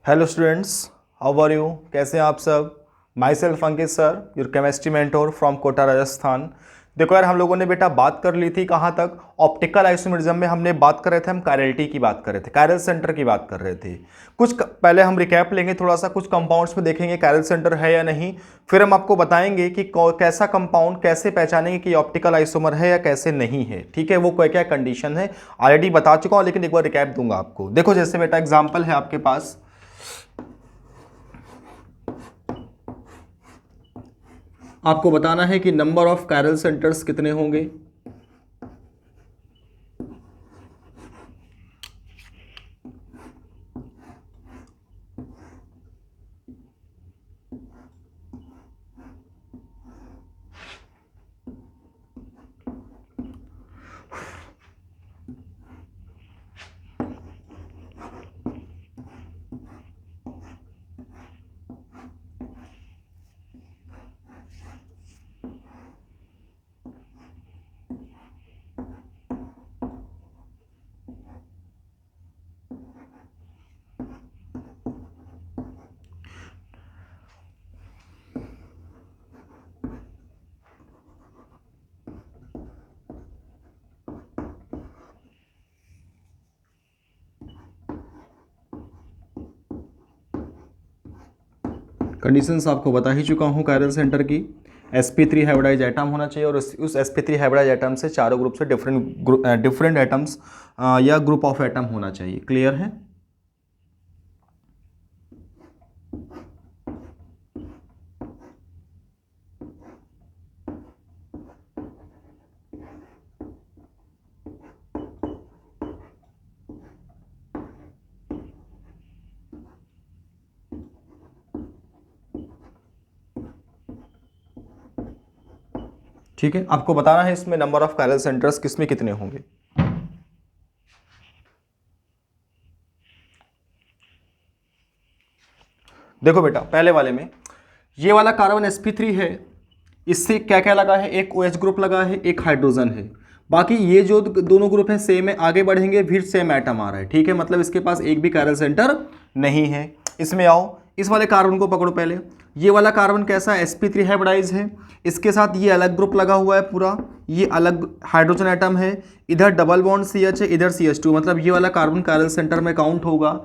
Hello students, how are you? कैसे हैं आप सब? Myself Ankit sir, your chemistry mentor from Kota Rajasthan. देखो यार, हम लोगों ने बेटा बात कर ली थी कहाँ तक? ऑप्टिकल आइसोमेरिज्म में हमने बात कर रहे थे, हम कायरलिटी की बात कर रहे थे, कायरल सेंटर की बात कर रहे थे। पहले हम रिकैप लेंगे थोड़ा सा, कुछ कंपाउंड्स में देखेंगे कायरल सेंटर है या नहीं। फिर हम आपको बताएंगे कि कैसा कंपाउंड कैसे पहचानेंगे कि ऑप्टिकल आइसोमर है या कैसे नहीं है। ठीक है, वो क्या क्या कंडीशन है ऑलरेडी बता चुका हूँ, लेकिन एक बार रिकैप दूंगा आपको। देखो जैसे बेटा एग्जाम्पल है आपके पास, आपको बताना है कि नंबर ऑफ कायरल सेंटर्स कितने होंगे। कंडीशंस आपको बता ही चुका हूँ कायरल सेंटर की। sp3 हाइब्रिडाइज एटम होना चाहिए और उस sp3 हाइब्रिडाइज एटम से चारों ग्रुप से डिफरेंट एटम्स या ग्रुप ऑफ एटम होना चाहिए। क्लियर है? ठीक है, आपको बताना है इसमें नंबर ऑफ कायरल सेंटर्स किसमें कितने होंगे। देखो बेटा, पहले वाले में ये वाला कार्बन sp3 है, इससे क्या क्या लगा है? एक OH ग्रुप लगा है, एक हाइड्रोजन है। बाकी ये जो दोनों ग्रुप हैं सेम है, आगे बढ़ेंगे फिर सेम एटम आ रहा है। ठीक है, मतलब इसके पास एक भी कायरल सेंटर नहीं है। इसमें आओ, इस वाले कार्बन को पकड़ो पहले। ये वाला कार्बन कैसा है? sp3 हाइब्रिडाइज है, इसके साथ ये अलग ग्रुप लगा हुआ है पूरा, ये अलग हाइड्रोजन एटम है, इधर डबल बॉन्ड CH है, इधर CH2, मतलब ये वाला कार्बन कायरल सेंटर में काउंट होगा।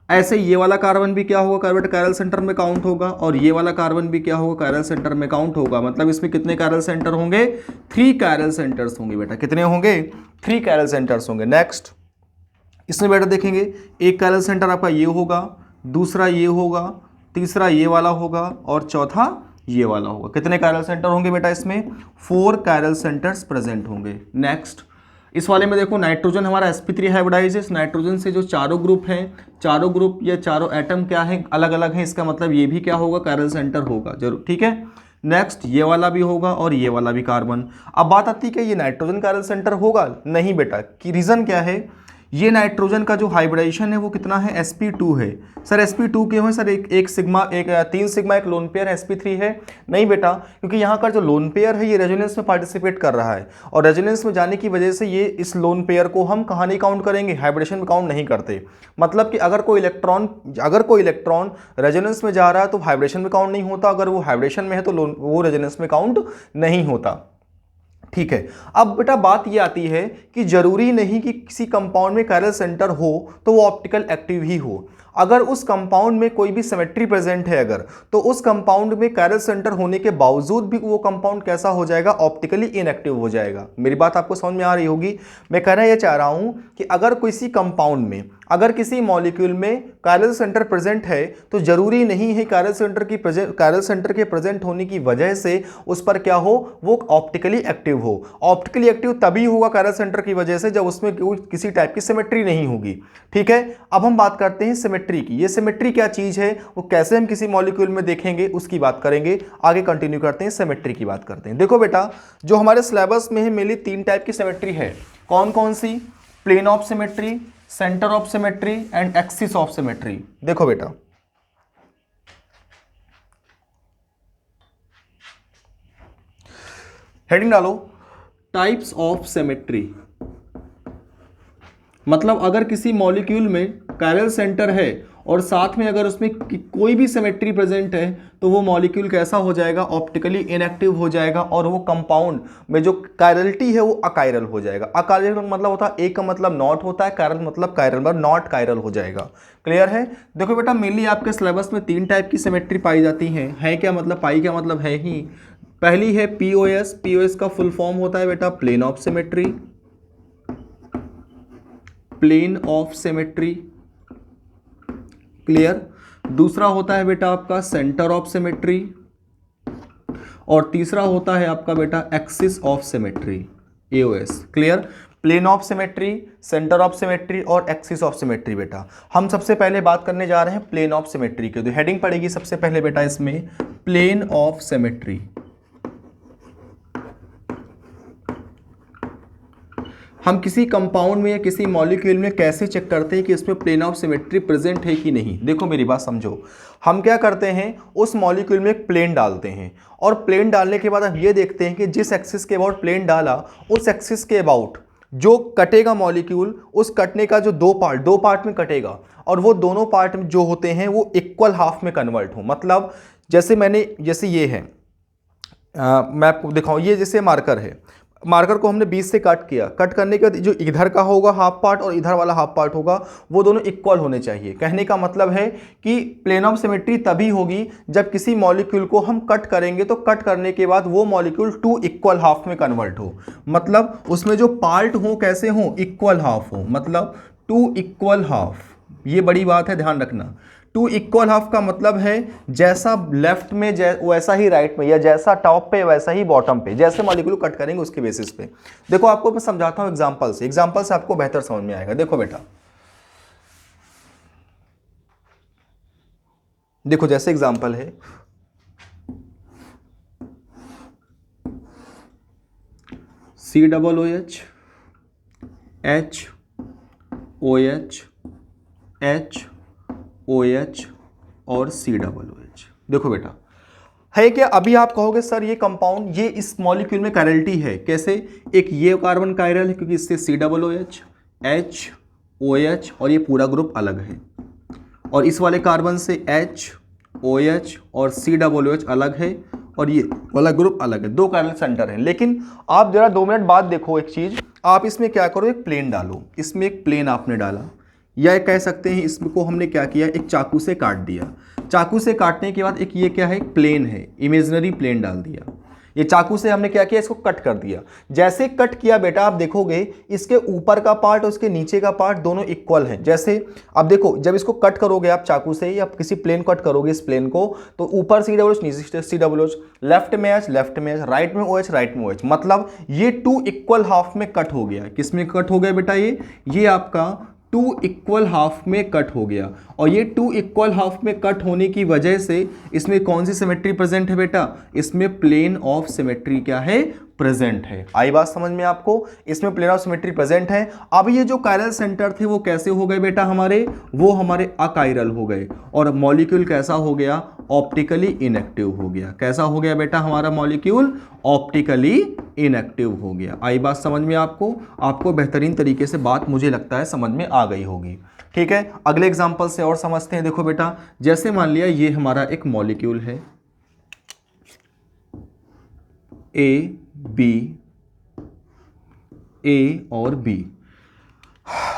ऐसे ये वाला कार्बन भी क्या होगा? कार्बन कायरल सेंटर में काउंट होगा, और ये वाला कार्बन भी क्या होगा? कायरल सेंटर में काउंट होगा। मतलब इसमें कितने कायरल सेंटर होंगे? 3 कायरल सेंटर्स होंगे बेटा। कितने होंगे? 3 कायरल सेंटर्स होंगे। नेक्स्ट, इसमें बेटा देखेंगे, एक कायरल सेंटर आपका ये होगा, दूसरा ये होगा, तीसरा ये वाला होगा, और चौथा ये वाला होगा। कितने कायरल सेंटर होंगे बेटा? इसमें 4 कायरल सेंटर्स प्रेजेंट होंगे। नेक्स्ट, इस वाले में देखो, नाइट्रोजन हमारा sp3 हाइब्रिडाइज है। इस नाइट्रोजन से जो चारों ग्रुप हैं, चारों ग्रुप या चारों एटम क्या है? अलग अलग हैं। इसका मतलब ये भी क्या होगा? कायरल सेंटर होगा जरूर। ठीक है, नेक्स्ट, ये वाला भी होगा और ये वाला भी कार्बन। अब बात आती है कि ये नाइट्रोजन कायरल सेंटर होगा? नहीं बेटा। की रीजन क्या है? ये नाइट्रोजन का जो हाइब्रिडाइजेशन है वो कितना है? sp2 है। सर sp2 क्यों है सर? एक सिग्मा, एक 3 सिग्मा, एक लोन पेयर sp3 है? नहीं बेटा, क्योंकि यहाँ का जो लोन पेयर है ये रेजोनेंस में पार्टिसिपेट कर रहा है, और रेजोनेंस में जाने की वजह से ये इस लोन पेयर को हम कहाँ नहीं काउंट करेंगे? हाइब्रिडेशन में काउंट नहीं करते। मतलब कि अगर कोई इलेक्ट्रॉन रेजोनेंस में जा रहा है तो हाइब्रिडेशन में काउंट नहीं होता, अगर वो हाइब्रिडेशन में है तो वो रेजोनेंस में काउंट नहीं होता। ठीक है, अब बेटा बात ये आती है कि जरूरी नहीं कि किसी कंपाउंड में कायरल सेंटर हो तो वो ऑप्टिकल एक्टिव ही हो। अगर उस कंपाउंड में कोई भी सिमेट्री प्रेजेंट है अगर, तो उस कंपाउंड में कायरल सेंटर होने के बावजूद भी वो कंपाउंड कैसा हो जाएगा? ऑप्टिकली इनएक्टिव हो जाएगा। मेरी बात आपको समझ में आ रही होगी। मैं कहना यह चाह रहा हूं कि अगर किसी कंपाउंड में, अगर किसी मॉलिक्यूल में कायरल सेंटर प्रेजेंट है तो जरूरी नहीं है कायरल सेंटर के प्रेजेंट होने की वजह से उस पर क्या हो? वो ऑप्टिकली एक्टिव हो। ऑप्टिकली एक्टिव तभी होगा कायरल सेंटर की वजह से जब उसमें किसी टाइप की सिमेट्री नहीं होगी। ठीक है, अब हम बात करते हैं सिमेट्री की। ये सिमेट्री क्या चीज है, वो कैसे हम किसी मॉलिक्यूल में देखेंगे, उसकी बात करेंगे। आगे कंटिन्यू करते हैं, सिमेट्री की बात करते हैं। देखो बेटा, जो हमारे सिलेबस में है मेनली 3 टाइप की सिमेट्री है। कौन कौन सी? Plane of symmetry, centre of symmetry and axis of symmetry. देखो बेटा, हेडिंग डालो, टाइप्स ऑफ सिमेट्री। मतलब अगर किसी मॉलिक्यूल में कायरल सेंटर है और साथ में अगर उसमें कोई भी सिमेट्री प्रेजेंट है तो वो मॉलिक्यूल कैसा हो जाएगा, ऑप्टिकली इनएक्टिव हो जाएगा, और वो कंपाउंड में जो कायरलिटी है वो अकायरल हो जाएगा। अकायरल का मतलब होता है, एक का मतलब नॉट होता है, कायरल मतलब कायरल, मतलब नॉट कायरल हो जाएगा। क्लियर है। देखो बेटा मेनली आपके सिलेबस में 3 टाइप की सिमेट्री पाई जाती है क्या मतलब, पाई क्या मतलब है ही। पहली है पीओएस। पीओएस का फुल फॉर्म होता है बेटा plane of symmetry, plane of symmetry. Clear. दूसरा होता है बेटा आपका सेंटर ऑफ सिमेट्री, और तीसरा होता है आपका बेटा axis of symmetry, AOS. Clear. Plane of symmetry, centre of symmetry और एक्सिस ऑफ सिमेट्री। बेटा हम सबसे पहले बात करने जा रहे हैं प्लेन ऑफ सिमेट्री की, तो हेडिंग पड़ेगी सबसे पहले बेटा इसमें प्लेन ऑफ सिमेट्री। हम किसी कंपाउंड में या किसी मॉलिक्यूल में कैसे चेक करते हैं कि इसमें प्लेन ऑफ सिमेट्री प्रेजेंट है कि नहीं। देखो मेरी बात समझो, हम क्या करते हैं, उस मॉलिक्यूल में एक प्लेन डालते हैं, और प्लेन डालने के बाद हम ये देखते हैं कि जिस एक्सिस के अबाउट प्लेन डाला, उस एक्सिस के अबाउट जो कटेगा मॉलिक्यूल, उस कटने का जो दो पार्ट में कटेगा, और वो दोनों पार्ट जो होते हैं वो इक्वल हाफ में कन्वर्ट हो। मतलब जैसे ये है, मैं आपको दिखाऊं, ये जैसे मार्कर है, मार्कर को हमने 20 से कट किया, कट करने के बाद जो इधर का होगा हाफ पार्ट और इधर वाला हाफ पार्ट होगा, वो दोनों इक्वल होने चाहिए। कहने का मतलब है कि प्लेन ऑफ सिमेट्री तभी होगी जब किसी मॉलिक्यूल को हम कट करेंगे तो कट करने के बाद वो मॉलिक्यूल 2 इक्वल हाफ में कन्वर्ट हो, मतलब उसमें जो पार्ट हो कैसे हो, इक्वल हाफ हो, मतलब 2 इक्वल हाफ। ये बड़ी बात है, ध्यान रखना। 2 इक्वल हाफ का मतलब है जैसा लेफ्ट में वैसा ही राइट में, या जैसा टॉप पे वैसा ही बॉटम पे, जैसे मॉलिक्यूल कट करेंगे उसके बेसिस पे। देखो आपको मैं समझाता हूं एग्जांपल से आपको बेहतर समझ में आएगा। देखो बेटा, देखो जैसे एग्जांपल है, COOH, HOH, HOH और COOH। देखो बेटा है क्या, अभी आप कहोगे सर ये कंपाउंड, ये इस मॉलिक्यूल में कायरलिटी है कैसे, एक ये कार्बन कायरल है क्योंकि इससे COOH, HOH और ये पूरा ग्रुप अलग है, और इस वाले कार्बन से HOH और COOH अलग है, और ये वाला ग्रुप अलग है, 2 कायरल सेंटर हैं। लेकिन आप जरा 2 मिनट बाद देखो एक चीज, आप इसमें क्या करो, एक प्लेन डालो, इसमें एक प्लेन आपने डाला, या कह सकते हैं इसको हमने क्या किया, एक चाकू से काट दिया। चाकू से काटने के बाद एक ये क्या है, प्लेन है, इमेजिनरी प्लेन डाल दिया। ये चाकू से हमने क्या किया, इसको कट कर दिया। जैसे कट किया बेटा आप देखोगे इसके ऊपर का पार्ट और इसके नीचे का पार्ट दोनों इक्वल हैं। जैसे अब देखो, जब इसको कट करोगे आप चाकू से, या किसी प्लेन कट करोगे इस प्लेन को, तो ऊपर COOH नीचे COOH, लेफ्ट में H राइट में OH राइट में OH, मतलब ये 2 इक्वल हाफ में कट हो गया। किस में कट हो गया बेटा, ये आपका 2 इक्वल हाफ में कट हो गया, और ये 2 इक्वल हाफ में कट होने की वजह से इसमें कौन सी सिमेट्री प्रेजेंट है बेटा, इसमें प्लेन ऑफ सिमेट्री क्या है, प्रेजेंट है। आई बात समझ में आपको, इसमें प्लेन ऑफ सिमेट्री प्रेजेंट है। अब ये जो कायरल सेंटर थे वो कैसे हो गए बेटा हमारे, वो हमारे अकायरल हो गए, और मॉलिक्यूल कैसा हो गया, ऑप्टिकली इनएक्टिव हो गया। कैसा हो गया बेटा हमारा मॉलिक्यूल, ऑप्टिकली इनएक्टिव हो गया। आई बात समझ में आपको बेहतरीन तरीके से बात मुझे लगता है समझ में आ गई होगी। ठीक है, अगले एग्जांपल से और समझते हैं। देखो बेटा, जैसे मान लिया ये हमारा एक मॉलिक्यूल है A और B।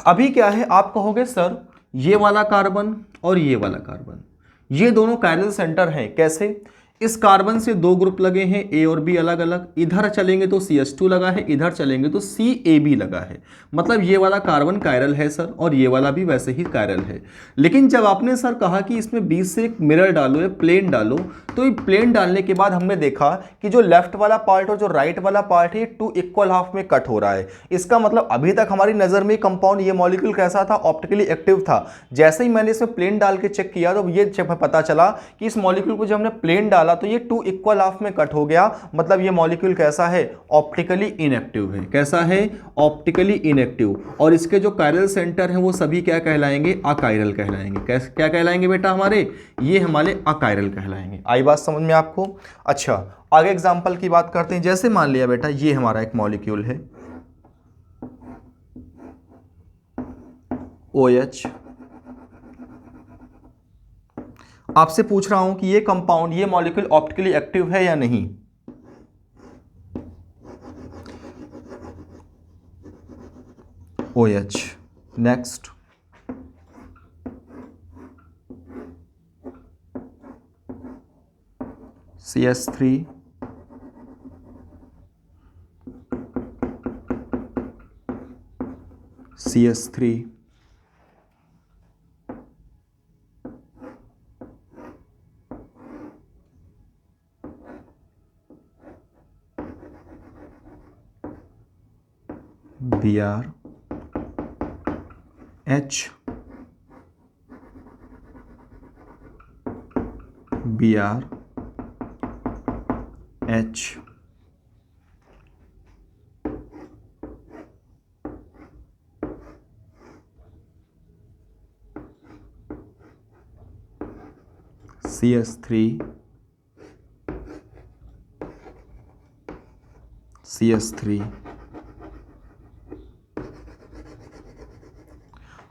अभी क्या है, आप कहोगे सर ये वाला कार्बन और ये वाला कार्बन, ये दोनों कायरल सेंटर हैं। कैसे, इस कार्बन से 2 ग्रुप लगे हैं, A और B अलग अलग, इधर चलेंगे तो CH2 लगा है, इधर चलेंगे तो CAB लगा है, मतलब ये वाला कार्बन कायरल है सर, और ये वाला भी वैसे ही कायरल है। लेकिन जब आपने सर कहा कि इसमें बीच से एक मिरर डालो या प्लेन डालो, तो ये प्लेन डालने के बाद हमने देखा कि जो लेफ्ट वाला पार्ट और जो राइट वाला पार्ट है 2 इक्वल हाफ में कट हो रहा है। इसका मतलब अभी तक हमारी नजर में कंपाउंड, ये मॉलिक्यूल कैसा था, ऑप्टिकली एक्टिव था। जैसे ही मैंने इसमें प्लेन डाल के चेक किया तो ये पता चला कि इस मॉलिक्यूल को जब हमने प्लेन डाला तो ये 2 इक्वल हाफ में कट हो गया, मतलब ये मॉलिक्यूल कैसा है, ऑप्टिकली इनएक्टिव है। कैसा है, ऑप्टिकली इनएक्टिव। और इसके जो कायरल सेंटर हैं वो सभी क्या कहलाएंगे, अकायरल कहलाएंगे। क्या कहलाएंगे बेटा हमारे, ये हमारे अकायरल कहलाएंगे। आई बात समझ में आपको। अच्छा, आगे एग्जांपल की बात करते हैं। जैसे मान लिया बेटा ये हमारा एक मॉलिक्यूल है OH, आपसे पूछ रहा हूं कि ये कंपाउंड, ये मॉलिक्यूल ऑप्टिकली एक्टिव है या नहीं। OH। Next CS3, CS3, Br, H, Br, H, CS3, CS3।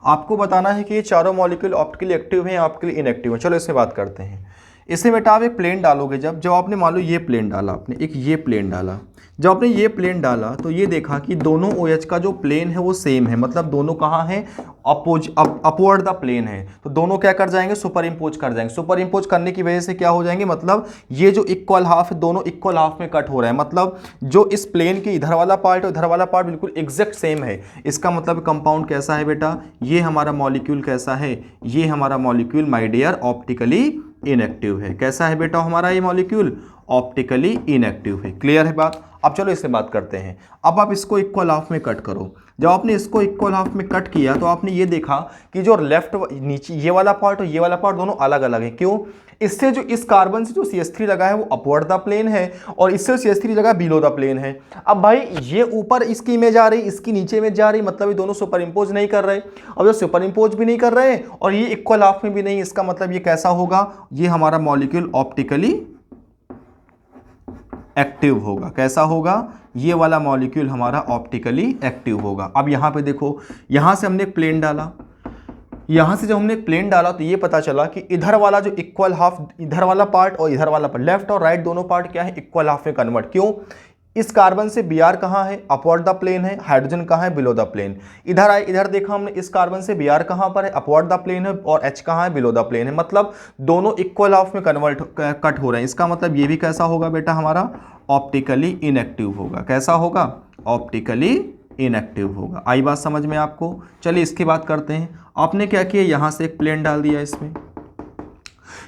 आपको बताना है कि ये चारों मॉलिक्यूल ऑप्टिकली एक्टिव हैं या ऑप्टिकली इनएक्टिव हैं। चलो इससे बात करते हैं। इसमें बेटा आप एक प्लेन डालोगे, जब आपने मान लो ये प्लेन डाला, आपने एक ये प्लेन डाला, जब आपने ये प्लेन डाला तो ये देखा कि दोनों OH का जो प्लेन है वो सेम है, मतलब दोनों कहाँ हैं, अपवर्ड द प्लेन है, तो दोनों क्या कर जाएंगे, सुपर इम्पोज कर जाएंगे। सुपर इम्पोज करने की वजह से क्या हो जाएंगे, मतलब ये जो इक्वल हाफ है दोनों इक्वल हाफ में कट हो रहा है, मतलब जो इस प्लेन के इधर वाला पार्ट और इधर वाला पार्ट बिल्कुल एग्जैक्ट सेम है। इसका मतलब कंपाउंड कैसा है बेटा, ये हमारा मॉलिक्यूल कैसा है, ये हमारा molecule my dear optically inactive है। कैसा है बेटा हमारा ये मॉलिक्यूल, ऑप्टिकली इनएक्टिव है। क्लियर है बात। अब चलो इससे बात करते हैं। अब आप इसको इक्वल हाफ में कट करो। जब आपने इसको इक्वल हाफ में कट किया तो आपने ये देखा कि जो लेफ्ट नीचे ये वाला पार्ट और ये वाला पार्ट दोनों अलग अलग है। क्यों, इससे जो इस कार्बन से जो CS3 लगा है वो अपवर्ड द प्लेन है और इससे CS3 लगा बिलो द प्लेन है। अब भाई ये ऊपर इसकी इमेज आ रही, इसकी नीचे इमेज जा रही, मतलब ये दोनों सुपर इम्पोज नहीं कर रहे। अब जो सुपर इम्पोज भी नहीं कर रहे और ये इक्वल हाफ में भी नहीं, इसका मतलब ये कैसा होगा, ये हमारा मॉलिक्यूल ऑप्टिकली एक्टिव होगा। कैसा होगा, ये वाला मॉलिक्यूल हमारा ऑप्टिकली एक्टिव होगा। अब यहां पे देखो, यहां से हमने एक प्लेन डाला, यहां से जब हमने एक प्लेन डाला तो ये पता चला कि इधर वाला जो इक्वल हाफ, इधर वाला पार्ट और इधर वाला पार्ट, लेफ्ट और राइट दोनों पार्ट क्या है, इक्वल हाफ में कन्वर्ट। क्यों, इस कार्बन से Br कहाँ है, अपवर्ड द प्लेन है, हाइड्रोजन कहाँ है, बिलो द प्लेन। इधर आए, इधर देखा हमने, इस कार्बन से Br कहाँ पर है, अपवर्ड द प्लेन है और H कहाँ है, बिलो द प्लेन है, मतलब दोनों इक्वल हाफ में कट हो रहे हैं। इसका मतलब ये भी कैसा होगा बेटा हमारा, ऑप्टिकली इनएक्टिव होगा। कैसा होगा, ऑप्टिकली इनएक्टिव होगा। आई बात समझ में आपको। चलिए इसकी बात करते हैं। आपने क्या किया, यहां से एक प्लेन डाल दिया, इसमें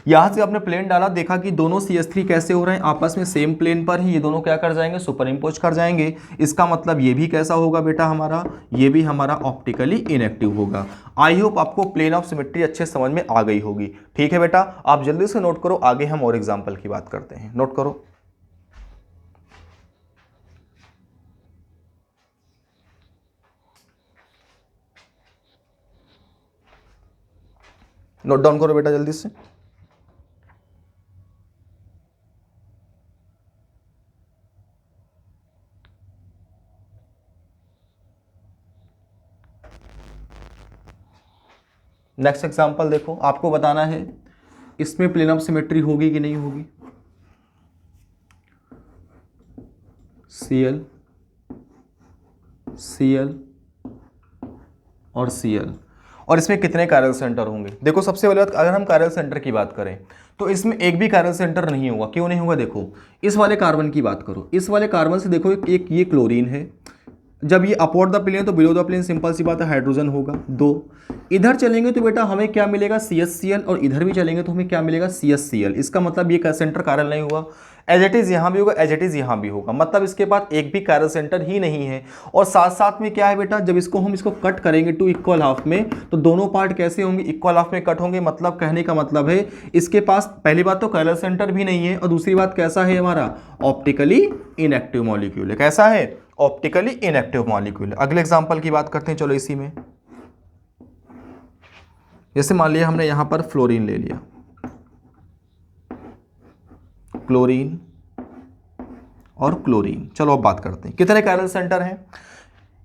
यहां से आपने प्लेन डाला, देखा कि दोनों CS3 कैसे हो रहे हैं, आपस में सेम प्लेन पर ही ये दोनों क्या कर जाएंगे, सुपर इम्पोज कर जाएंगे। इसका मतलब ये भी कैसा होगा बेटा हमारा, ये भी हमारा ऑप्टिकली इनएक्टिव होगा। आई होप आपको प्लेन ऑफ सिमेट्री अच्छे समझ में आ गई होगी। ठीक है बेटा, आप जल्दी से नोट करो, आगे हम और एग्जाम्पल की बात करते हैं। नोट करो, नोट डाउन करो बेटा जल्दी से। नेक्स्ट एग्जांपल देखो, आपको बताना है इसमें प्लेन ऑफ सिमेट्री होगी कि नहीं होगी। Cl, Cl और Cl, और इसमें कितने कायरल सेंटर होंगे। देखो सबसे पहले बात, अगर हम कायरल सेंटर की बात करें तो इसमें एक भी कायरल सेंटर नहीं होगा। क्यों नहीं होगा, देखो इस वाले कार्बन की बात करो, इस वाले कार्बन से देखो एक ये क्लोरीन है, जब ये अपवर्ड द प्लेन तो बिलो द प्लेन सिंपल सी बात है हाइड्रोजन होगा 2। इधर चलेंगे तो बेटा हमें क्या मिलेगा, CHCl, और इधर भी चलेंगे तो हमें क्या मिलेगा, CHCl। इसका मतलब ये सेंटर कायरल नहीं हुआ। एज इट इज यहाँ भी होगा, एज इट इज यहाँ भी होगा, मतलब इसके पास एक भी कायरल सेंटर ही नहीं है। और साथ साथ में क्या है बेटा, जब हम इसको कट करेंगे टू इक्वल हाफ में तो दोनों पार्ट कैसे होंगे, इक्वल हाफ में कट होंगे। मतलब कहने का मतलब है इसके पास पहली बात तो कायरल सेंटर भी नहीं है और दूसरी बात कैसा है हमारा, ऑप्टिकली इनएक्टिव मॉलिक्यूल है। कैसा है, ऑप्टिकली इनएक्टिव मॉलिक्यूल। अगले एग्जांपल की बात करते हैं। चलो इसी में, जैसे मान लिया हमने यहां पर फ्लोरीन ले लिया, क्लोरीन और क्लोरीन। चलो अब बात करते हैं कितने कायरल सेंटर हैं।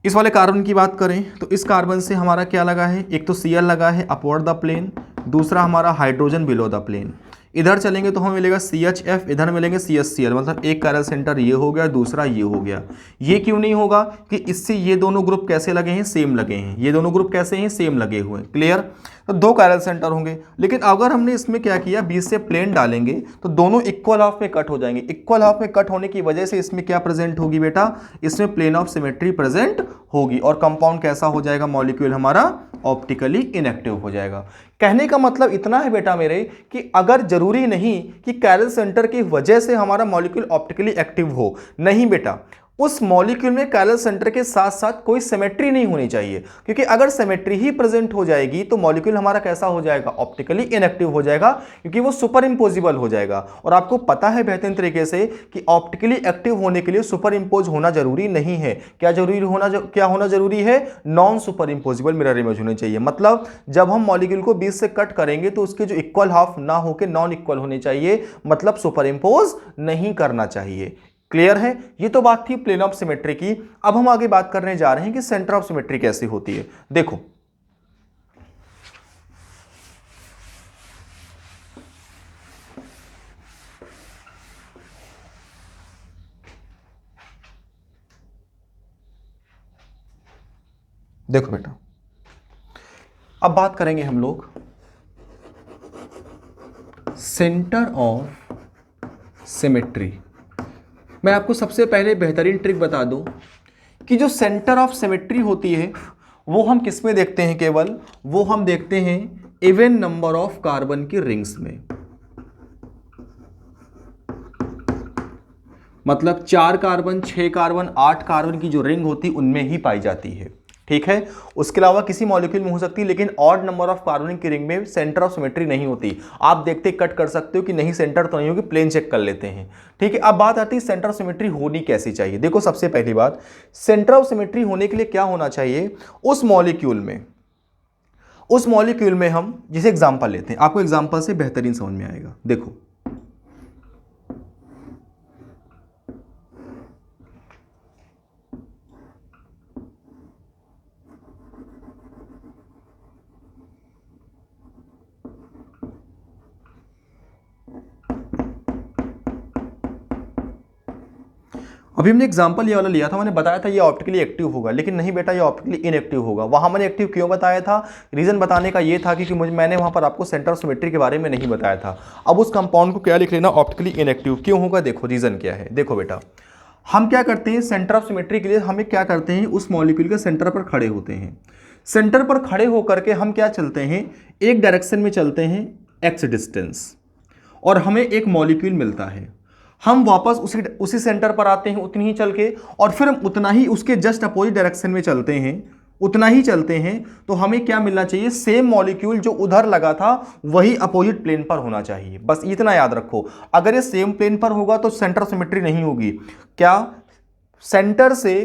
इस वाले कार्बन की बात करें तो इस कार्बन से हमारा क्या लगा है, एक तो Cl लगा है अपवर्ड द प्लेन, दूसरा हमारा हाइड्रोजन बिलो द प्लेन। इधर चलेंगे तो हमें मिलेगा CHF, इधर मिलेंगे CHCl, मतलब एक कायरल सेंटर ये हो गया, दूसरा ये हो गया। ये क्यों नहीं होगा कि इससे ये दोनों ग्रुप कैसे लगे हैं, सेम लगे हैं, ये दोनों ग्रुप कैसे हैं, सेम लगे हुए हैं। क्लियर? तो दो कायरल सेंटर होंगे, लेकिन अगर हमने इसमें क्या किया, बीच से प्लेन डालेंगे तो दोनों इक्वल हाफ में कट हो जाएंगे। इक्वल हाफ में कट होने की वजह से इसमें क्या प्रेजेंट होगी बेटा, इसमें प्लेन ऑफ सिमेट्री प्रेजेंट होगी, और कंपाउंड कैसा हो जाएगा, मॉलिक्यूल हमारा ऑप्टिकली इनएक्टिव हो जाएगा। कहने का मतलब इतना है बेटा मेरे कि अगर जरूरी नहीं कि कायरल सेंटर की वजह से हमारा मॉलिक्यूल ऑप्टिकली एक्टिव हो, नहीं बेटा, उस मॉलिक्यूल में कायरल सेंटर के साथ साथ कोई सिमेट्री नहीं होनी चाहिए, क्योंकि अगर सिमेट्री ही प्रेजेंट हो जाएगी तो मॉलिक्यूल हमारा कैसा हो जाएगा, ऑप्टिकली इनएक्टिव हो जाएगा, क्योंकि वो सुपर इंपोजिबल हो जाएगा। और आपको पता है बेहतरीन तरीके से कि ऑप्टिकली एक्टिव होने के लिए सुपर इंपोज होना जरूरी नहीं है। क्या होना जरूरी है, non superimposable mirror image होनी चाहिए। मतलब जब हम मॉलिक्यूल को बीच से कट करेंगे तो उसके जो इक्वल हाफ ना होकर नॉन इक्वल होने चाहिए, मतलब सुपर इंपोज नहीं करना चाहिए। क्लियर है? ये तो बात थी प्लेन ऑफ सिमेट्री की। अब हम आगे बात करने जा रहे हैं कि सेंटर ऑफ सिमेट्री कैसी होती है। देखो देखो बेटा, अब बात करेंगे हम लोग सेंटर ऑफ सिमेट्री। मैं आपको सबसे पहले बेहतरीन ट्रिक बता दूं कि जो सेंटर ऑफ सिमेट्री होती है वो हम किस में देखते हैं, केवल वो हम देखते हैं इवन नंबर ऑफ कार्बन की रिंग्स में। मतलब 4 कार्बन, 6 कार्बन, 8 कार्बन की जो रिंग होती है उनमें ही पाई जाती है। ठीक है? उसके अलावा किसी मॉलिक्यूल में हो सकती है, लेकिन ऑड नंबर ऑफ कार्बन की रिंग में सेंटर ऑफ सिमेट्री नहीं होती। आप देखते कट कर सकते हो कि नहीं सेंटर तो नहीं होगी, प्लेन चेक कर लेते हैं। ठीक है? अब बात आती है सेंटर ऑफ सिमेट्री होनी कैसी चाहिए। देखो सबसे पहली बात, सेंटर ऑफ सिमेट्री होने के लिए क्या होना चाहिए, उस मॉलिक्यूल में हम जैसे एग्जांपल लेते हैं, आपको एग्जांपल से बेहतरीन समझ में आएगा। देखो अभी हमने एग्जांपल ये वाला लिया था, मैंने बताया था ये ऑप्टिकली एक्टिव होगा, लेकिन नहीं बेटा, ये ऑप्टिकली इनएक्टिव होगा। वहां मैंने एक्टिव क्यों बताया था, रीजन बताने का ये था कि मैंने वहां पर आपको सेंटर ऑफ सिमेट्री के बारे में नहीं बताया था। अब उस कंपाउंड को क्या लिख लेना, ऑप्टिकली इनएक्टिव क्यों होगा। देखो रीजन क्या है। देखो बेटा, हम क्या करते हैं सेंटर ऑफ सिमेट्री के लिए, हमें क्या करते हैं, उस मॉलिक्यूल के सेंटर पर खड़े होते हैं। सेंटर पर खड़े होकर के हम क्या चलते हैं, एक डायरेक्शन में चलते हैं x डिस्टेंस, और हमें एक मॉलिक्यूल मिलता है। हम वापस उसी सेंटर पर आते हैं उतनी ही चल के, और फिर हम उतना ही उसके जस्ट अपोजिट डायरेक्शन में चलते हैं, उतना ही चलते हैं। तो हमें क्या मिलना चाहिए, सेम मॉलिक्यूल जो उधर लगा था वही अपोजिट प्लेन पर होना चाहिए। बस इतना याद रखो, अगर ये सेम प्लेन पर होगा तो सेंटर ऑफ सिमेट्री नहीं होगी। क्या, सेंटर से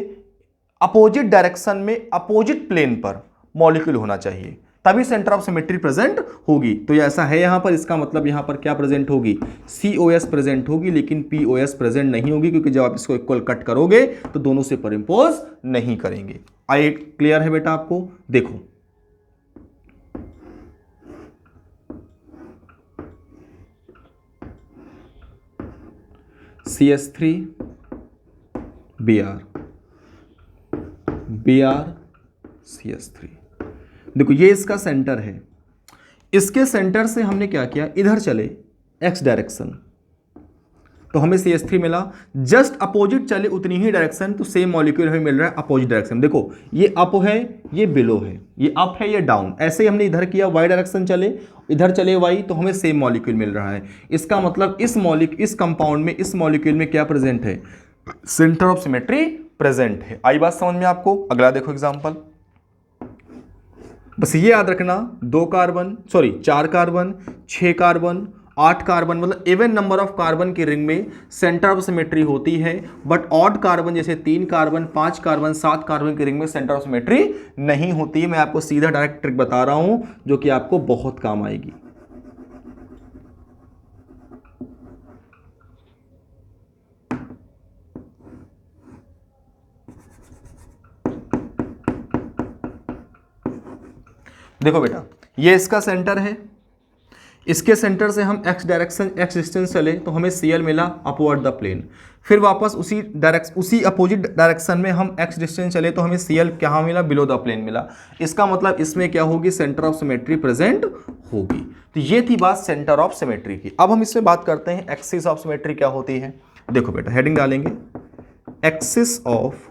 अपोजिट डायरेक्शन में अपोजिट प्लेन पर मॉलिक्यूल होना चाहिए, तभी सेंटर ऑफ सिमेट्री प्रेजेंट होगी। तो ये ऐसा है यहां पर, इसका मतलब यहां पर क्या प्रेजेंट होगी, COS प्रेजेंट होगी, लेकिन POS प्रेजेंट नहीं होगी, क्योंकि जब आप इसको इक्वल कट करोगे तो दोनों से पर इंपोज नहीं करेंगे। आई क्लियर है बेटा आपको? देखो CS3 Br CS3, देखो ये इसका सेंटर है। इसके सेंटर से हमने क्या किया, इधर चले x डायरेक्शन, तो हमें CS3 मिला। जस्ट अपोजिट चले उतनी ही डायरेक्शन, तो सेम मॉलिक्यूल हमें मिल रहा है अपोजिट डायरेक्शन। देखो ये अप है, ये बिलो है, ये अप है, ये डाउन। ऐसे ही हमने इधर किया, y डायरेक्शन चले, इधर चले y, तो हमें सेम मॉलिक्यूल मिल रहा है। इसका मतलब इस कंपाउंड में, इस मॉलिक्यूल में क्या प्रेजेंट है, सेंटर ऑफ सिमेट्री प्रेजेंट है। आई बात समझ में आपको? अगला देखो एग्जांपल, बस ये याद रखना, 4 कार्बन, 6 कार्बन, 8 कार्बन, मतलब इवन नंबर ऑफ कार्बन की रिंग में सेंटर ऑफ सिमेट्री होती है। बट ऑड कार्बन जैसे 3 कार्बन, 5 कार्बन, 7 कार्बन की रिंग में सेंटर ऑफ सिमेट्री नहीं होती है। मैं आपको सीधा डायरेक्ट ट्रिक बता रहा हूं जो कि आपको बहुत काम आएगी। देखो बेटा, ये इसका सेंटर है, इसके सेंटर से हम x डायरेक्शन x डिस्टेंस चले तो हमें Cl मिला अपवर्ड द प्लेन, फिर वापस उसी अपोजिट डायरेक्शन में हम x डिस्टेंस चले तो हमें Cl कहाँ मिला, बिलो द प्लेन मिला। इसका मतलब इसमें क्या होगी, सेंटर ऑफ सिमेट्री प्रेजेंट होगी। तो ये थी बात सेंटर ऑफ सिमेट्री की। अब हम इसमें बात करते हैं एक्सिस ऑफ सिमेट्री क्या होती है। देखो बेटा, हेडिंग डालेंगे axis of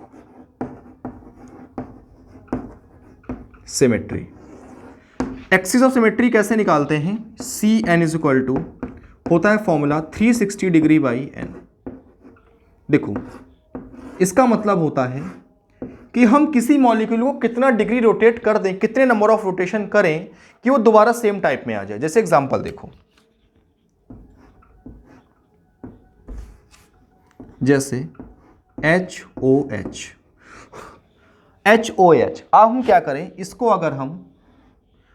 symmetry. Axis of symmetry कैसे निकालते हैं, C N is equal to होता है फॉर्मूला 360 डिग्री बाई एन। देखो इसका मतलब होता है कि हम किसी मॉलिक्यूल को कितना डिग्री रोटेट कर दें, कितने नंबर ऑफ रोटेशन करें कि वो दोबारा सेम टाइप में आ जाए। जैसे एग्जांपल देखो, जैसे HOH, अब हम क्या करें, इसको अगर हम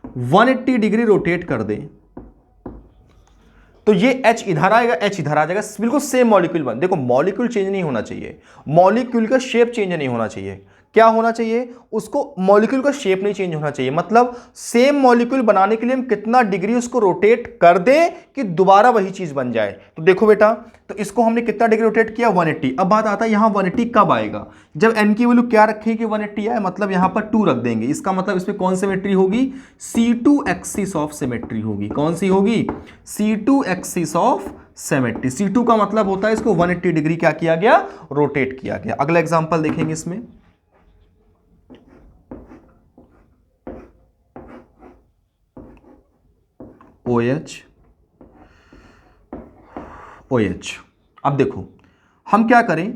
180 डिग्री रोटेट कर दें तो ये H इधर आएगा, H इधर आ जाएगा, बिल्कुल सेम मॉलिक्यूल बन। देखो मॉलिक्यूल चेंज नहीं होना चाहिए, मॉलिक्यूल का शेप चेंज नहीं होना चाहिए। क्या होना चाहिए, उसको मॉलिक्यूल का शेप नहीं चेंज होना चाहिए। मतलब सेम मॉलिक्यूल बनाने के लिए हम कितना डिग्री उसको रोटेट कर दें कि दोबारा वही चीज बन जाए। तो देखो बेटा, तो इसको हमने कितना डिग्री रोटेट किया, 180। अब बात आता है यहां 180 कब आएगा, जब n की वैल्यू क्या रखें कि 180 आए, मतलब यहां पर 2 रख देंगे। इसका मतलब इसमें कौन सिमेट्री होगी, C2 एक्सिस ऑफ सिमेट्री होगी। कौन सी होगी, C2 axis of symmetry. C2 का मतलब होता है इसको 180 डिग्री क्या किया गया, रोटेट किया गया। अगला एग्जांपल देखेंगे इसमें, OH OH। अब देखो हम क्या करें,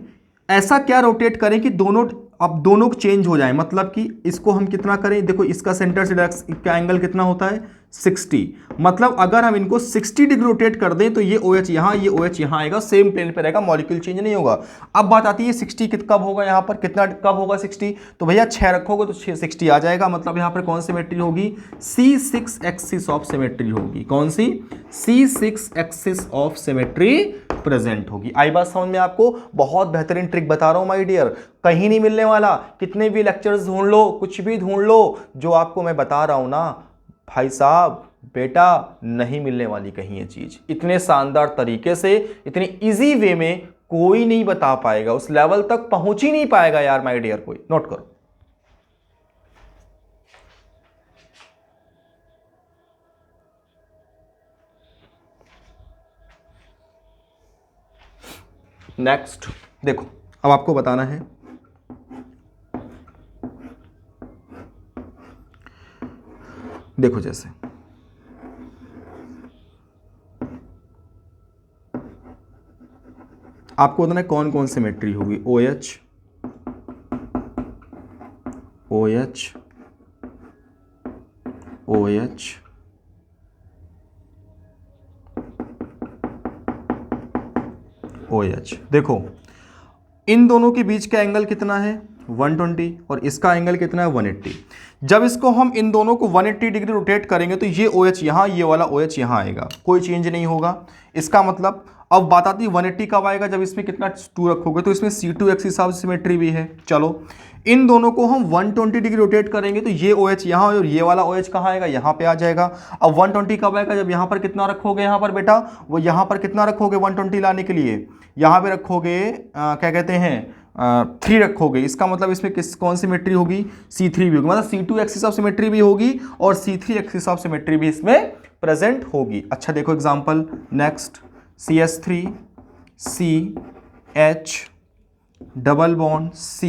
ऐसा क्या रोटेट करें कि दोनों चेंज हो जाए। मतलब कि इसको हम कितना करें, देखो इसका सेंटर से का एंगल कितना होता है 60। मतलब अगर हम इनको 60 डिग्री रोटेट कर दें तो ये OH यहाँ, ये OH यहाँ आएगा, सेम प्लेन पे रहेगा, मॉलिक्यूल चेंज नहीं होगा। अब बात आती है 60 कब होगा, यहाँ पर कितना कब होगा 60, तो भैया 6 रखोगे तो 60 आ जाएगा। मतलब यहाँ पर कौन सिमेट्री होगी, C6 एक्सिस ऑफ सिमेट्री होगी। कौन सी, C6 axis of symmetry present होगी। आई बात समझ में आपको, बहुत बेहतरीन ट्रिक बता रहा हूं माय डियर, कहीं नहीं मिलने वाला। कितने भी लेक्चर्स ढूंढ लो, कुछ भी ढूंढ लो, जो आपको मैं बता रहा हूं ना भाई साहब बेटा, नहीं मिलने वाली कहीं ये चीज। इतने शानदार तरीके से, इतने इजी वे में कोई नहीं बता पाएगा, उस लेवल तक पहुंच ही नहीं पाएगा यार माय डियर। कोई नोट करो, नेक्स्ट देखो, अब आपको बताना है देखो जैसे आपको बताना है कौन कौन सिमेट्री होगी, OH OH OH OH। देखो इन दोनों के बीच का एंगल कितना है 120 और इसका एंगल कितना है 180। जब इसको हम इन दोनों को 180 डिग्री रोटेट करेंगे तो ये OH यहाँ, ये वाला OH यहाँ आएगा, कोई चेंज नहीं होगा। इसका मतलब अब बात आती है 180 कब आएगा, जब इसमें कितना 2 रखोगे, तो इसमें C2 एक्सिस ऑफ सिमेट्री भी है। चलो इन दोनों को हम 120 डिग्री रोटेट करेंगे तो ये OH यहाँ और ये वाला OH कहाँ आएगा, यहाँ पे आ जाएगा। अब 120 कब आएगा, जब यहाँ पर कितना रखोगे, यहाँ पर बेटा वो यहाँ पर कितना रखोगे 120 लाने के लिए, यहाँ पे रखोगे क्या कहते हैं 3 रखोगे। इसका मतलब इसमें कौन सिमेट्री होगी, C3 भी होगी। मतलब C2 एक्सिस ऑफ सिमेट्री भी होगी और C3 एक्सिस ऑफ सिमेट्री भी इसमें प्रेजेंट होगी। अच्छा देखो example next, CS3 CH double bond C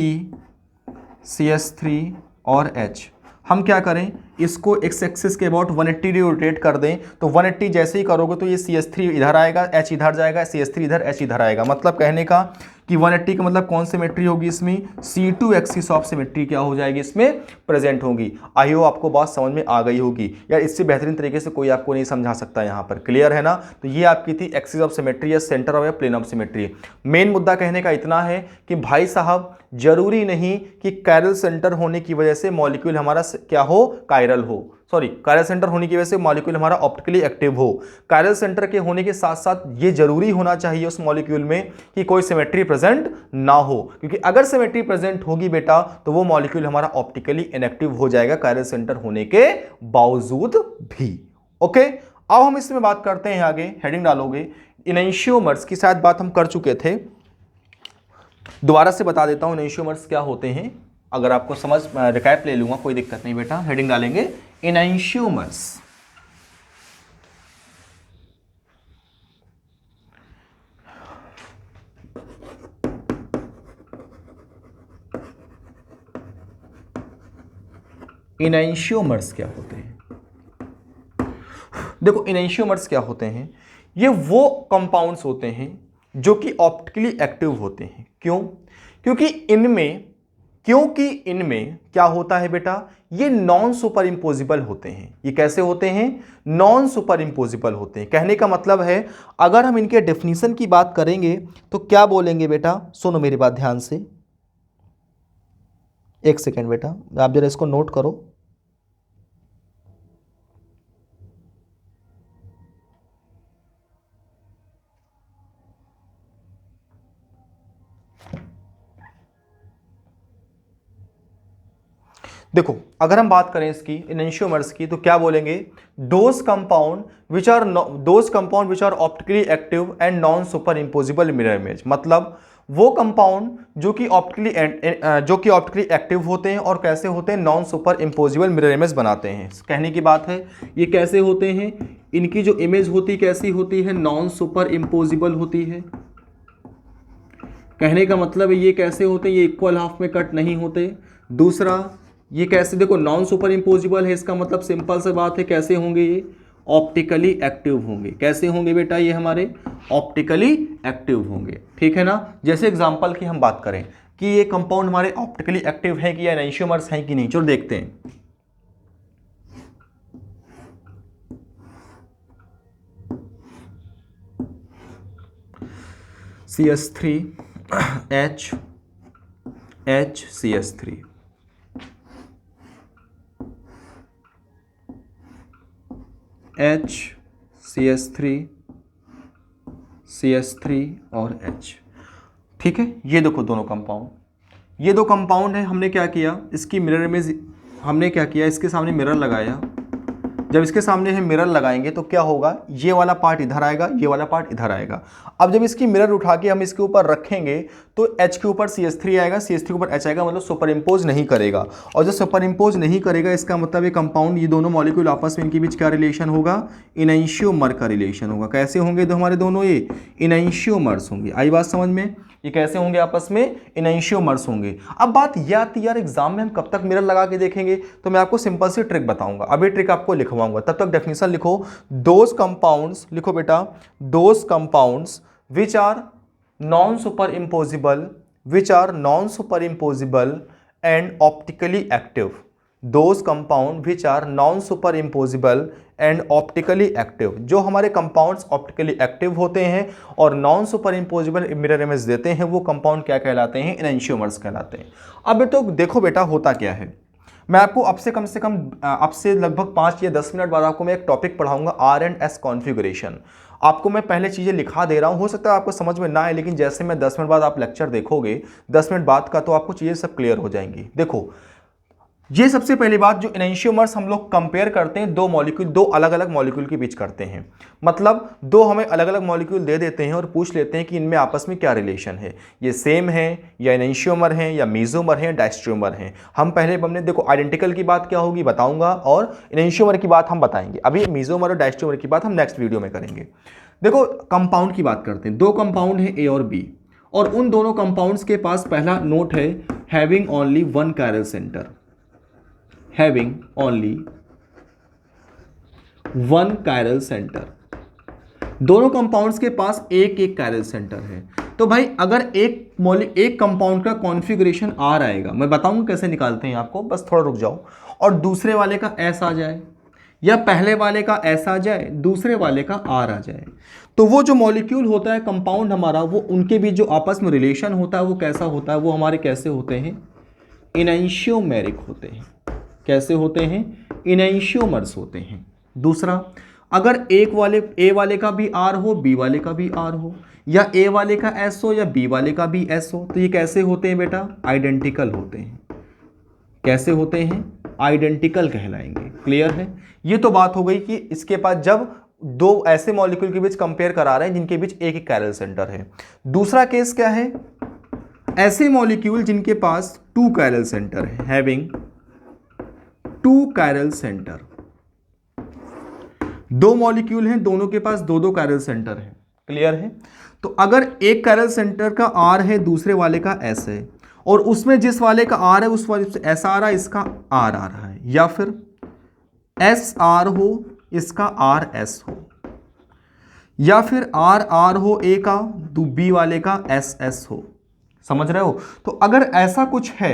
CS3 और H। हम क्या करें, इसको एक्स एक्सिस के अबाउट 180 डिग्री रोटेट कर दें तो 180 जैसे ही करोगे तो ये CS3 इधर आएगा, H इधर जाएगा, CS3 इधर, H इधर आएगा। मतलब कहने का कि 180 का मतलब कौन सिमेट्री होगी इसमें, C2 एक्सिस ऑफ सिमेट्री क्या हो जाएगी इसमें प्रेजेंट होगी। आई हो आपको बात समझ में आ गई होगी यार, इससे बेहतरीन तरीके से कोई आपको नहीं समझा सकता यहाँ पर, क्लियर है ना। तो ये आपकी थी एक्सिस ऑफ सिमेट्री या सेंटर ऑफ या प्लेन ऑफ सिमेट्री। मेन मुद्दा कहने का इतना है कि भाई साहब जरूरी नहीं कि कायरल सेंटर होने की वजह से मॉलिक्यूल हमारा क्या हो, कायरल हो, सॉरी कायरल सेंटर होने की वजह से मॉलिक्यूल हमारा ऑप्टिकली एक्टिव हो। कायरल सेंटर के होने के साथ साथ ये जरूरी होना चाहिए उस मॉलिक्यूल में कि कोई सिमेट्री प्रेजेंट ना हो, क्योंकि अगर सिमेट्री प्रेजेंट होगी बेटा तो वो मॉलिक्यूल हमारा ऑप्टिकली इनएक्टिव हो जाएगा कायरल सेंटर होने के बावजूद भी। ओके, अब हम इसमें बात करते हैं, आगे हेडिंग डालोगे इनैंशियोमर्स की, शायद बात हम कर चुके थे, दोबारा से बता देता हूं इनैंशियोमर्स क्या होते हैं। अगर आपको समझ, रिकैप ले लूंगा, कोई दिक्कत नहीं बेटा। हेडिंग डालेंगे इनैंशियोमर्स। इनैंशियोमर्स क्या होते हैं? देखो इनैंशियोमर्स क्या होते हैं, ये वो कंपाउंड्स होते हैं जो कि ऑप्टिकली एक्टिव होते हैं। क्यों? क्योंकि इनमें क्या होता है बेटा, ये नॉन सुपर इंपोजिबल होते हैं। ये कैसे होते हैं? नॉन सुपर इंपोजिबल होते हैं। कहने का मतलब है, अगर हम इनके डेफिनेशन की बात करेंगे तो क्या बोलेंगे बेटा, सुनो मेरी बात ध्यान से, एक सेकेंड बेटा, आप जरा इसको नोट करो। देखो अगर हम बात करें इसकी इनैंशियोमर्स की, तो क्या बोलेंगे, those compound which are optically active and non superimposable mirror image. मतलब वो कंपाउंड जो कि ऑप्टिकली एक्टिव होते हैं और कैसे होते हैं, non superimposable mirror image बनाते हैं। कहने की बात है, ये कैसे होते हैं, इनकी जो इमेज होती कैसी होती है, नॉन सुपर इंपोजिबल होती है। कहने का मतलब है ये कैसे होते हैं, ये इक्वल हाफ में कट नहीं होते। दूसरा, ये कैसे, देखो नॉन सुपर इंपोजिबल है, इसका मतलब सिंपल सा बात है, कैसे होंगे ये, ऑप्टिकली एक्टिव होंगे। कैसे होंगे बेटा, ये हमारे ऑप्टिकली एक्टिव होंगे। ठीक है ना। जैसे एग्जांपल की हम बात करें कि ये कंपाउंड हमारे ऑप्टिकली एक्टिव है कि या इनैंशियोमर्स हैं कि नहीं, चलो देखते हैं। CS3 HCS3, HCS3, CS3 और H। ठीक है, ये देखो दोनों कंपाउंड, ये दो कंपाउंड है। हमने क्या किया, इसकी मिरर इमेज, हमने क्या किया, इसके सामने मिरर लगाया। जब इसके सामने हम मिरर लगाएंगे तो क्या होगा, ये वाला पार्ट इधर आएगा, ये वाला पार्ट इधर आएगा। अब जब इसकी मिरर उठा के हम इसके ऊपर रखेंगे तो H के ऊपर CS3 आएगा, CS3 के ऊपर H आएगा, मतलब सुपर इम्पोज नहीं करेगा। और जो सुपर इम्पोज नहीं करेगा, इसका मतलब ये कंपाउंड, ये दोनों मॉलिक्यूल आपस में, इनके बीच क्या रिलेशन होगा, इनैंशियोमर का रिलेशन होगा। कैसे होंगे तो हमारे दोनों ये इनैंशियोमर्स होंगे। आई बात समझ में, ये कैसे होंगे, आपस में इनैंशियोमर्स होंगे। अब बात यह आती है यार, एग्जाम में हम कब तक मिरर लगा के देखेंगे, तो मैं आपको सिंपल सी ट्रिक बताऊंगा। अभी ट्रिक आपको लिखवाऊंगा, तब तक डेफिनेशन लिखो। दोज कंपाउंड्स, लिखो बेटा, those compounds which are non superimposable and optically active. Those compound which are non superimposable and optically active. जो हमारे कंपाउंड्स ऑप्टिकली एक्टिव होते हैं और non superimposable mirror image देते हैं, वो कंपाउंड क्या कहलाते हैं, इनैंशियोमर्स कहलाते हैं। अब तो देखो बेटा होता क्या है, मैं आपको अब से कम अब से लगभग 5 या 10 मिनट बाद आपको मैं एक टॉपिक पढ़ाऊंगा, R&S कॉन्फ़िगरेशन। आपको मैं पहले चीज़ें लिखा दे रहा हूं, हो सकता है आपको समझ में ना आए, लेकिन जैसे मैं 10 मिनट बाद आप लेक्चर देखोगे, 10 मिनट बाद का, तो आपको चीज़ें सब क्लियर हो जाएंगी। देखो, ये सबसे पहली बात, जो इनैंशियोमर्स हम लोग कंपेयर करते हैं, दो अलग अलग मॉलिक्यूल के बीच करते हैं। मतलब दो हमें अलग अलग मॉलिक्यूल दे देते हैं और पूछ लेते हैं कि इनमें आपस में क्या रिलेशन है, ये सेम है या इनैंशियोमर है या मेसोमर है, डायस्ट्रोमर है। हमने देखो आइडेंटिकल की बात क्या होगी बताऊंगा, और इनैंशियोमर की बात हम बताएंगे। अभी मेसोमर और डायस्ट्रोमर की बात हम नेक्स्ट वीडियो में करेंगे। देखो कंपाउंड की बात करते हैं, दो कंपाउंड है A और B, और उन दोनों कंपाउंड्स के पास पहला नोट है having only one chiral centre, having only one chiral center। दोनों कंपाउंड्स के पास एक एक कायरल सेंटर है। तो भाई अगर एक कंपाउंड का कॉन्फ़िगरेशन R आएगा, मैं बताऊंगा कैसे निकालते हैं आपको, बस थोड़ा रुक जाओ, और दूसरे वाले का S आ जाए, या पहले वाले का S आ जाए, दूसरे वाले का R आ जाए, तो वो जो मॉलिक्यूल होता है कंपाउंड हमारा, वो उनके बीच जो आपस में रिलेशन होता है वो कैसा होता है, वो हमारे कैसे होते हैं, इनैंशियोमेरिक होते हैं। कैसे होते हैं, इनैंशियोमर्स होते हैं। दूसरा, अगर A वाले का भी R हो, B वाले का भी R हो, या A वाले का S हो या B वाले का भी S हो, तो ये कैसे होते हैं बेटा, आइडेंटिकल होते हैं। कैसे होते हैं, आइडेंटिकल कहलाएंगे। क्लियर है, ये तो बात हो गई कि इसके पास जब दो ऐसे मॉलिक्यूल के बीच कंपेयर करा रहे हैं जिनके बीच एक ही कैरल सेंटर है। दूसरा केस क्या है, ऐसे मॉलिक्यूल जिनके पास 2 कैरल सेंटर है, हैविंग 2 कैरल सेंटर। दो मॉलिक्यूल हैं, दोनों के पास 2-2 कैरल सेंटर है, क्लियर है। तो अगर एक कैरल सेंटर का R है, दूसरे वाले का S है, और उसमें जिस वाले का R है उस वाले से S आ रहा है, इसका R आ रहा है, या फिर S R हो इसका R S हो, या फिर R R हो A का, तो B वाले का S S हो, समझ रहे हो। तो अगर ऐसा कुछ है,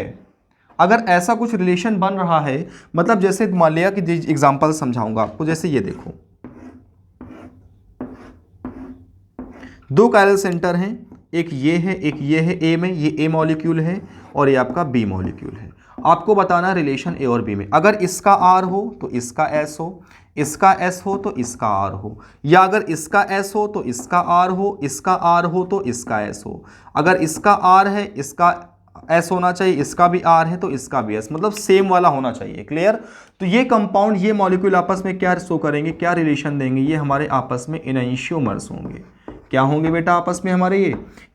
अगर ऐसा कुछ रिलेशन बन रहा है, मतलब जैसे मान लिया कि एग्जांपल समझाऊंगा आपको, जैसे ये देखो, 2 कैरल सेंटर हैं, एक ये है एक ये है, ए में ये A मॉलिक्यूल है और ये आपका B मॉलिक्यूल है। आपको बताना रिलेशन A और B में, अगर इसका R हो तो इसका S हो, इसका S हो तो इसका R हो, या अगर इसका S हो तो इसका R हो, इसका R हो तो इसका S हो। अगर इसका R है इसका S होना चाहिए, इसका भी R है तो इसका भी S, मतलब सेम वाला होना चाहिए, क्लियर। तो ये कंपाउंड, ये मॉलिक्यूल आपस में क्या शो करेंगे, क्या रिलेशन देंगे, ये हमारे आपस में इनैंशियोमर्स होंगे। क्या होंगे बेटा आपस में हमारे,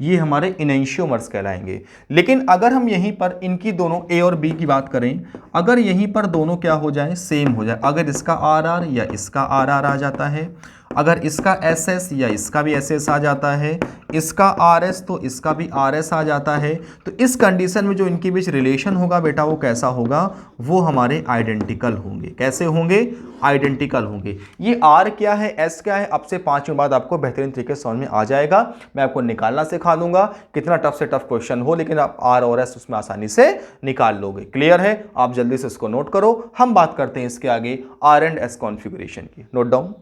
ये हमारे इनैंशियोमर्स कहलाएंगे। लेकिन अगर हम यहीं पर इनकी दोनों A और B की बात करें, अगर यहीं पर दोनों क्या हो जाए, सेम हो जाए, अगर इसका RR या इसका RR आ जाता है, अगर इसका SS या इसका भी SS आ जाता है, इसका RS तो इसका भी RS आ जाता है, तो इस कंडीशन में जो इनके बीच रिलेशन होगा बेटा वो कैसा होगा, वो हमारे आइडेंटिकल होंगे। कैसे होंगे, आइडेंटिकल होंगे। ये R क्या है, S क्या है, अब से 5 मिनट बाद आपको बेहतरीन तरीके से समझ में आ जाएगा। मैं आपको निकालना सिखा दूंगा, कितना टफ से टफ क्वेश्चन हो लेकिन आप R और S उसमें आसानी से निकाल लोगे, क्लियर है। आप जल्दी से इसको नोट करो, हम बात करते हैं इसके आगे R एंड S कॉन्फ़िगरेशन की। Note down.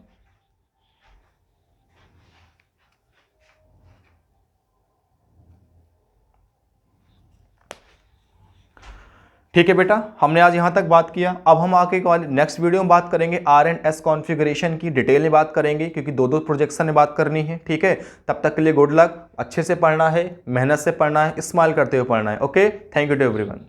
ठीक है बेटा, हमने आज यहां तक बात किया। अब हम आगे वाली नेक्स्ट वीडियो में बात करेंगे R एंड S कॉन्फ़िगरेशन की, डिटेल में बात करेंगे क्योंकि 2-2 प्रोजेक्शन में बात करनी है। ठीक है, तब तक के लिए गुड लक, अच्छे से पढ़ना है, मेहनत से पढ़ना है, स्माइल करते हुए पढ़ना है। Okay, thank you to everyone.